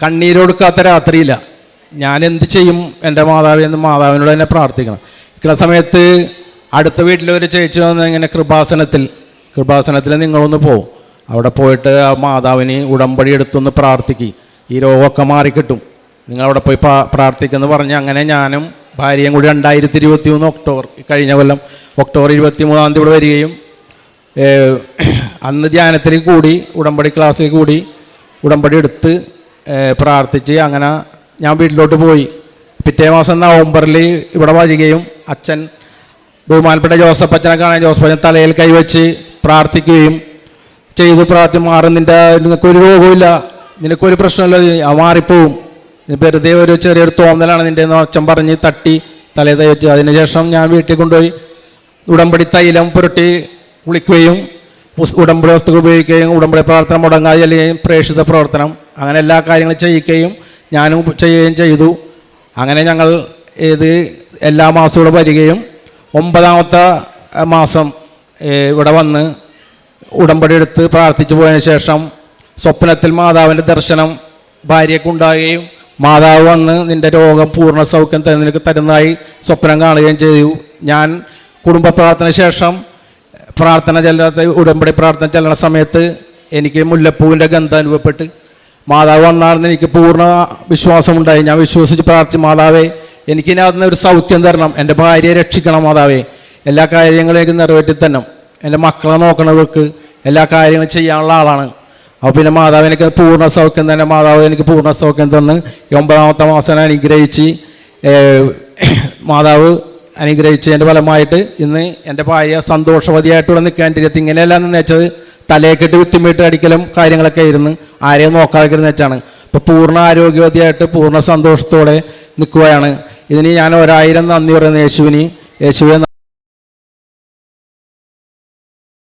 കണ്ണീരൊടുക്കാത്ത രാത്രിയില്ല. ഞാൻ എന്ത് ചെയ്യും എൻ്റെ മാതാവ് എന്ന് മാതാവിനോട് തന്നെ പ്രാർത്ഥിക്കണം. ഇക്കുന്ന സമയത്ത് അടുത്ത വീട്ടിലൊരു ചേച്ചി വന്ന് ഇങ്ങനെ കൃപാസനത്തിൽ നിങ്ങളൊന്ന് പോകും, അവിടെ പോയിട്ട് ആ മാതാവിന് ഉടമ്പടി എടുത്തൊന്ന് പ്രാർത്ഥിക്കുക, ഈ രോഗമൊക്കെ മാറിക്കിട്ടും, നിങ്ങളവിടെ പോയി പ്രാർത്ഥിക്കുമെന്ന് പറഞ്ഞ് അങ്ങനെ ഞാനും ഭാര്യയും കൂടി 2023 ഒക്ടോബർ, കഴിഞ്ഞ കൊല്ലം ഒക്ടോബർ 23 ഇവിടെ വരികയും അന്ന് ധ്യാനത്തിൽ കൂടി ഉടമ്പടി ക്ലാസ്സിൽ കൂടി ഉടമ്പടി എടുത്ത് പ്രാർത്ഥിച്ച് അങ്ങനെ ഞാൻ വീട്ടിലോട്ട് പോയി. പിറ്റേ മാസം നവംബറിൽ ഇവിടെ വരികയും അച്ഛൻ ബഹുമാനപ്പെട്ട ജോസഫ് അച്ഛനെ കാണാൻ ജോസഫ് അച്ഛൻ തലയിൽ കൈവച്ച് പ്രാർത്ഥിക്കുകയും ചെയ്തു. മാറും, നിനക്കൊരു രോഗമില്ല, നിനക്കൊരു പ്രശ്നമില്ല, മാറിപ്പോവും, വെറുതെ ഒരു ചെറിയൊരു തോന്നലാണ് നിൻ്റെ എന്ന് അച്ഛൻ പറഞ്ഞ് തട്ടി തലയിൽ തയ്ച്ച്. അതിനുശേഷം ഞാൻ വീട്ടിൽ കൊണ്ടുപോയി ഉടമ്പടി തൈലം പുരട്ടി കുളിക്കുകയും ഉടമ്പടി വസ്തുക്കൾ ഉപയോഗിക്കുകയും ഉടമ്പടി പ്രവർത്തനം മുടങ്ങാതെ ചെല്ലുകയും പ്രേക്ഷിത പ്രവർത്തനം അങ്ങനെ എല്ലാ കാര്യങ്ങളും ചെയ്യിക്കുകയും ഞാനും ചെയ്യുകയും ചെയ്തു. അങ്ങനെ ഞങ്ങൾ എല്ലാ മാസവും ഇവിടെ വരികയും 9ാമത്തെ മാസം ഇവിടെ വന്ന് ഉടമ്പടി എടുത്ത് പ്രാർത്ഥിച്ചു പോയതിനു ശേഷം സ്വപ്നത്തിൽ മാതാവിൻ്റെ ദർശനം ഭാര്യയ്ക്കുണ്ടാകുകയും മാതാവ് വന്ന് നിൻ്റെ രോഗം പൂർണ്ണ സൗഖ്യം നിനക്ക് തരുന്നതായി സ്വപ്നം കാണുകയും ചെയ്തു. ഞാൻ കുടുംബ പ്രാർത്ഥന ശേഷം ഉടമ്പടി പ്രാർത്ഥന ചെല്ലുന്ന സമയത്ത് എനിക്ക് മുല്ലപ്പൂവിൻ്റെ ഗന്ധം അനുഭവപ്പെട്ട് മാതാവ് വന്നാണെന്ന് എനിക്ക് പൂർണ്ണ വിശ്വാസമുണ്ടായി. ഞാൻ വിശ്വസിച്ച് പ്രാർത്ഥിച്ചു, മാതാവേ എനിക്കിനകത്തുനിന്ന് ഒരു സൗഖ്യം തരണം, എൻ്റെ ഭാര്യയെ രക്ഷിക്കണം മാതാവേ, എല്ലാ കാര്യങ്ങളും എനിക്ക് നിറവേറ്റി തന്നെ, എൻ്റെ മക്കളെ നോക്കണവർക്ക് എല്ലാ കാര്യങ്ങളും ചെയ്യാനുള്ള ആളാണ്. അപ്പോൾ പിന്നെ മാതാവ് എനിക്ക് പൂർണ്ണ സൗഖ്യം തന്നെ, മാതാവ് എനിക്ക് പൂർണ്ണ സൗഖ്യം തന്ന് 9ാമത്തെ മാസം അനുഗ്രഹിച്ച് മാതാവ് അനുഗ്രഹിച്ചതിൻ്റെ ഫലമായിട്ട് ഇന്ന് എൻ്റെ ഭാര്യ സന്തോഷവതിയായിട്ടുള്ള നിൽക്കാണ്ടിരുത്തി. ഇങ്ങനെയെല്ലാം നിന്ന് വെച്ചത് തലയെക്കെട്ട് വിത്തുമിട്ട് അടിക്കലും കാര്യങ്ങളൊക്കെ ആയിരുന്നു, ആരെയും നോക്കാതെ വെച്ചാണ്. ഇപ്പോൾ പൂർണ്ണ ആരോഗ്യവതിയായിട്ട് പൂർണ്ണ സന്തോഷത്തോടെ നിൽക്കുകയാണ്. ഇതിന് ഞാൻ 1000 നന്ദി പറയുന്നത് യേശുവിനെ